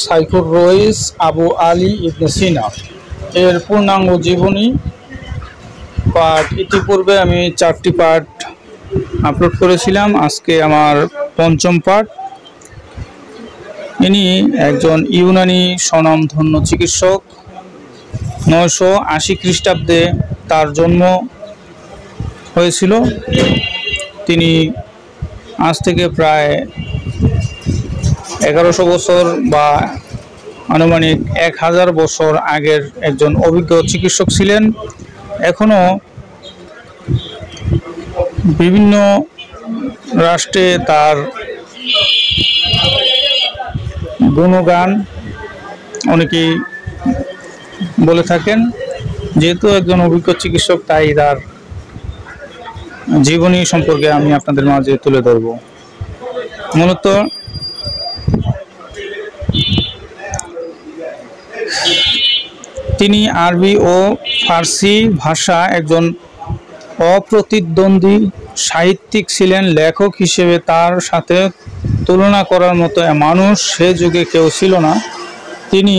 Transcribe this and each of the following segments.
সাইফুর রইস আবু আলী ইবনে সিনা এর পূর্ণাঙ্গ জীবনী পাঠ ইতিপূর্বে আমি 4টি পাঠ আপলোড করেছিলাম। আজকে আমার পঞ্চম পাঠ। ইনি একজন ইউনানি স্বনামধন্য চিকিৎসক। 980 খ্রিস্টাব্দে তার জন্ম হয়েছিল। তিনি আজ থেকে প্রায় 1100 বছর বা আনুমানিক 1000 বছর আগের একজন অভিজ্ঞ চিকিৎসক ছিলেন। এখনও বিভিন্ন রাষ্ট্রে তার গুণগান অনেকেই বলে থাকেন। যেহেতু একজন অভিজ্ঞ চিকিৎসক, তাই তার জীবনী সম্পর্কে আমি আপনাদের মাঝে তুলে ধরব। মূলত তিনি আরবি ও ফার্সি ভাষা একজন অপ্রতিদ্বন্দ্বী সাহিত্যিক ছিলেন। লেখক হিসেবে তার সাথে তুলনা করার মতো মানুষ সে যুগে কেউ ছিল না। তিনি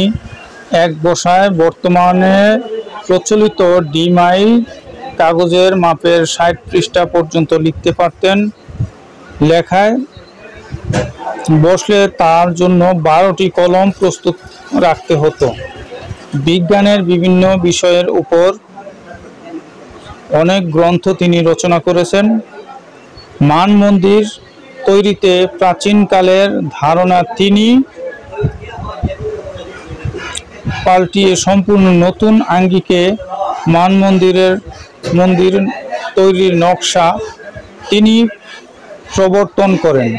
এক বসায় বর্তমানে প্রচলিত ডিমাইল কাগজের মাপের 60 পৃষ্ঠা পর্যন্ত লিখতে পারতেন। লেখায় বসলে তার জন্য 12টি কলম প্রস্তুত রাখতে হতো। বিজ্ঞানের বিভিন্ন বিষয়ের উপর অনেক গ্রন্থ তিনি রচনা করেছেন। মান মন্দির তৈরিতে প্রাচীনকালের ধারণা তিনি পাল্টিয়ে সম্পূর্ণ নতুন আঙ্গিকে মন্দির তৈরির নকশা তিনি প্রবর্তন করেন।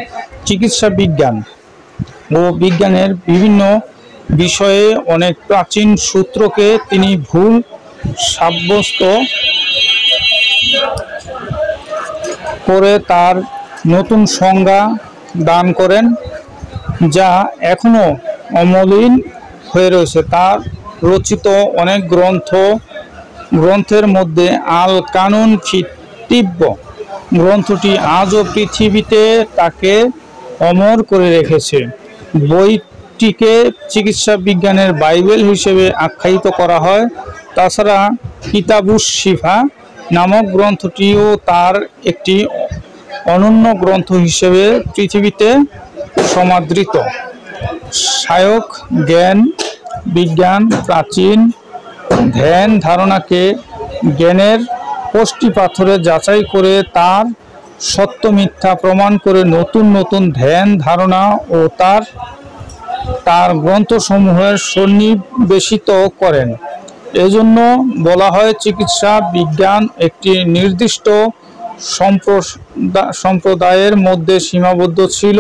চিকিৎসা বিজ্ঞান ও বিজ্ঞানের বিভিন্ন বিষয়ে অনেক প্রাচীন সূত্রকে তিনি ভুল সাব্যস্ত করে তার নতুন সংজ্ঞা দান করেন, যা এখনো অমলিন হয়ে রয়েছে। তার রচিত অনেক গ্রন্থের মধ্যে আল কানুন ফি তিব্ব গ্রন্থটি আজও পৃথিবীতে তাকে অমর করে রেখেছে। বইটিকে চিকিৎসা বিজ্ঞানের বাইবেল হিসেবে আখ্যায়িত করা হয়। তাছাড়া কিতাবুশ শিফা নামক গ্রন্থটিও তার একটি অনন্য গ্রন্থ হিসেবে পৃথিবীতে সমাদৃত। সায়ক জ্ঞান বিজ্ঞান প্রাচীন ধ্যান ধারণাকে জ্ঞানের কষ্টি পাথরে যাচাই করে তার সত্য মিথ্যা প্রমাণ করে নতুন নতুন ধ্যান ধারণা ও তার গ্রন্থসমূহের সন্নিবেশিত করেন। এজন্য বলা হয় চিকিৎসা বিজ্ঞান একটি নির্দিষ্ট সম্প্রদায়ের মধ্যে সীমাবদ্ধ ছিল।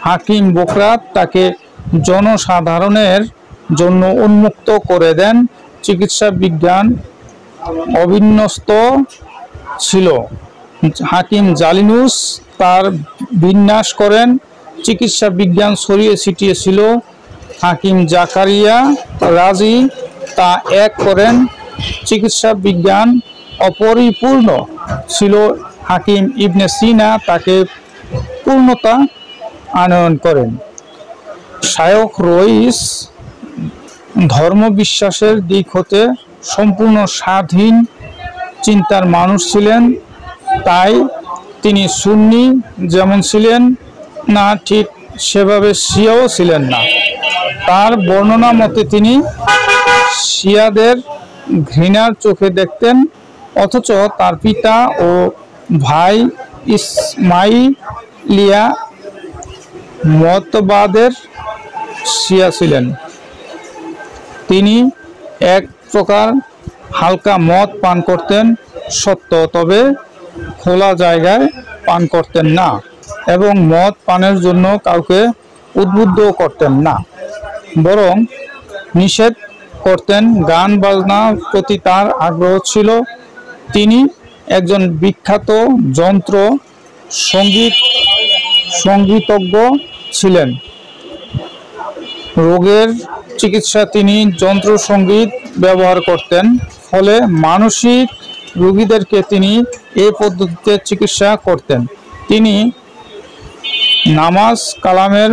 হাকিম বোকরাত তাকে জনসাধারণের জন্য উন্মুক্ত করে দেন। চিকিৎসা বিজ্ঞান অবিন্যস্ত ছিল। হাকিম জালিনুস তার বিন্যাস করেন। চিকিৎসা বিজ্ঞান ছড়িয়ে ছিটিয়ে ছিল। হাকিম জাকারিয়া রাজি তা এক করেন। চিকিৎসা বিজ্ঞান অপরিপূর্ণ ছিল। হাকিম ইবনে সিনা তাকে পূর্ণতা আনয়ন করেন। শায়খ রইস ধর্মবিশ্বাসের দিক হতে সম্পূর্ণ স্বাধীন চিন্তার মানুষ ছিলেন। তাই তিনি সুন্নি যেমন ছিলেন না, ঠিক সেভাবে শিয়াও ছিলেন না। তার বর্ণনা মতে তিনি শিয়াদের ঘৃণার চোখে দেখতেন, অথচ তার পিতা ও ভাই ইসমাইলিয়া মতবাদের শিয়া ছিলেন। তিনি এক প্রকার হালকা মদ পান করতেন সত্য, তবে খোলা জায়গায় পান করতেন না এবং মদ পানের জন্য কাউকে উদ্বুদ্ধ করতেন না, বরং নিষেধ করতেন। গান বাজনার প্রতি তার আগ্রহ ছিল। তিনি একজন বিখ্যাত যন্ত্র সঙ্গীতজ্ঞ ছিলেন। রোগের চিকিৎসা তিনি যন্ত্র সঙ্গীত ব্যবহার করতেন। ফলে মানসিক রোগীদেরকে তিনি এই পদ্ধতিতে চিকিৎসা করতেন। তিনি নামাজ কালামের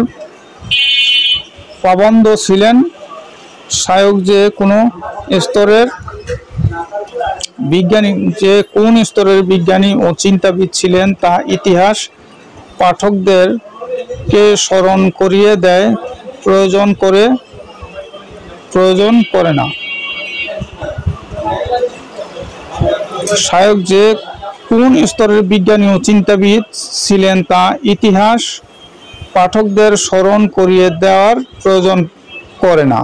পাবন্দ ছিলেন। শায়ক যে কোনো স্তরের বিজ্ঞানী ও চিন্তাবিদ ছিলেন তা ইতিহাস পাঠকদেরকে স্মরণ করিয়ে দেয়, প্রয়োজন করে না। শায়ক যে কোন স্তরের বিজ্ঞানী ও চিন্তাবিদ ছিলেন তা ইতিহাস পাঠকদের স্মরণ করিয়ে দেওয়ার প্রয়োজন করে না।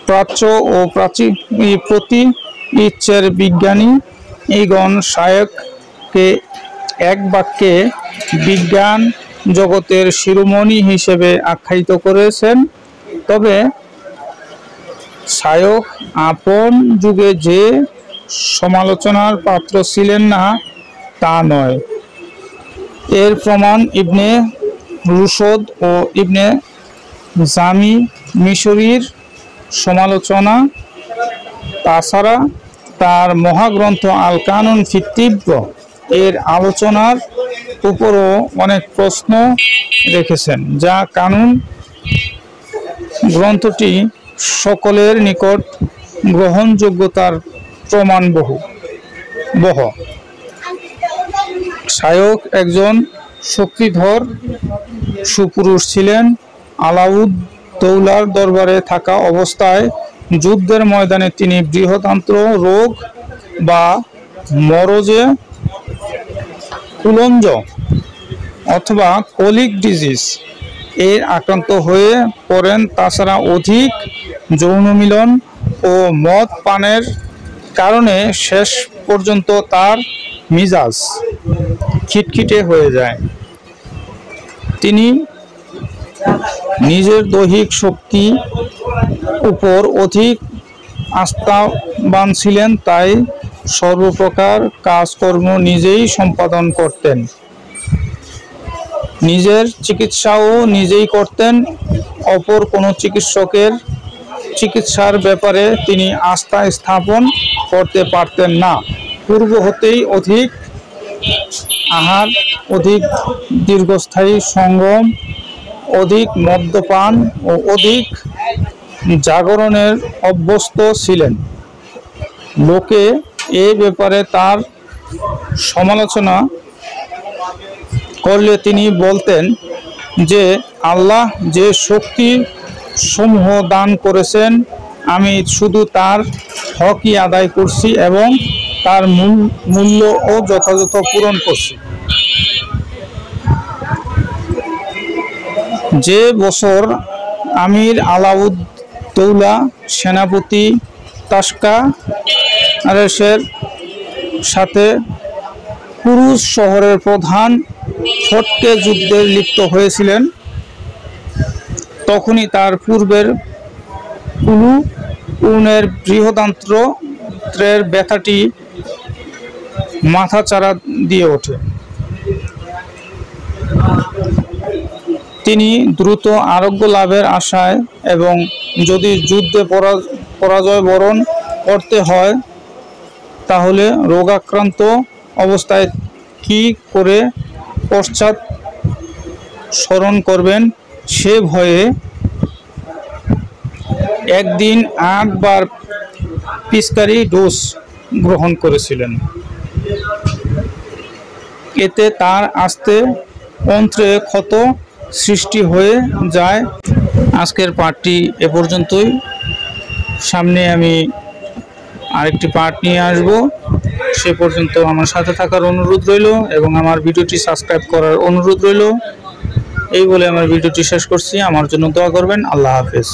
প্রাচ্য ও প্রতি ইচ্ছের বিজ্ঞানী এইগণ শায়ককে এক বাক্যে বিজ্ঞান জগতের শিরোমণি হিসেবে আখ্যায়িত করেছেন। তবে শায়ক আপন যুগে যে সমালোচনার পাত্র ছিলেন না তা নয়। এর প্রমাণ ইবনে রুশদ ও ইবনে জামি মিশরীর সমালোচনা। তাছাড়া তার মহাগ্রন্থ আল কানুন ফি তিব্ব এর আলোচনার উপরও অনেক প্রশ্ন রেখেছেন, যা কানুন গ্রন্থটি সকলের নিকট গ্রহণযোগ্যতার প্রমাণবহ। শায়ক একজন শক্তিধর সুপুরুষ ছিলেন। আলাউদ্দৌলার দরবারে থাকা অবস্থায় যুদ্ধের ময়দানে তিনি বৃহদান্ত্র রোগ বা মরজে কুলঞ্জ অথবা কলিক ডিজিজ এর আক্রান্ত হয়ে পড়েন। তাছাড়া অধিক যৌন মিলন ও মদ পানের কারণে শেষ পর্যন্ত তার মিজাজ খিটখিটে হয়ে যায়। তিনি নিজের দৈহিক শক্তি উপর অধিক আস্থাবান ছিলেন, তাই সর্বপ্রকার কাজকর্ম নিজেই সম্পাদন করতেন। নিজের চিকিৎসাও নিজেই করতেন। অপর কোনো চিকিৎসকের চিকিৎসার ব্যাপারে তিনি আস্থা স্থাপন করতে পারতেন না। পূর্ব হতেই অধিক আহার, অধিক দীর্ঘস্থায়ী সঙ্গম, অধিক মদ্যপান ও অধিক জাগরণের অভ্যস্ত ছিলেন। লোকে এ ব্যাপারে তার সমালোচনা করলে তিনি বলতেন যে আল্লাহ যে শক্তি সমূহ দান করেছেন আমি শুধু তার হকই আদায় করছি এবং তার মূল্য ও যথাযথ পূরণ করছি। যে বছর আমির আলাউদ্দৌলা সেনাপতি তাসকারের সাথে কুরুজ শহরের প্রধান ফটকে যুদ্ধে লিপ্ত হয়েছিলেন, তখনই তার পূর্বের কুলুনের বৃহদান্ত্রের ব্যথাটি মাথাচাড়া দিয়ে ওঠে। তিনি দ্রুত আরোগ্য লাভের আশায় এবং যদি যুদ্ধে পরাজয় বরণ করতে হয় তাহলে রোগাক্রান্ত অবস্থায় কি করে পশ্চাৎ স্মরণ করবেন সে ভয়ে একদিন 8 বার পিচকারি ডোজ গ্রহণ করেছিলেন। এতে তার আস্তে অন্ত্রে ক্ষত সৃষ্টি হয়ে যায়। আজকের পার্টটি এ পর্যন্তই। সামনে আমি আরেকটি পার্ট নিয়ে আসব। সে পর্যন্ত আমার সাথে থাকার অনুরোধ রইল এবং আমার ভিডিওটি সাবস্ক্রাইব করার অনুরোধ রইল। এই বলে আমার ভিডিওটি শেষ করছি। আমার জন্য দোয়া করবেন। আল্লাহ হাফেজ।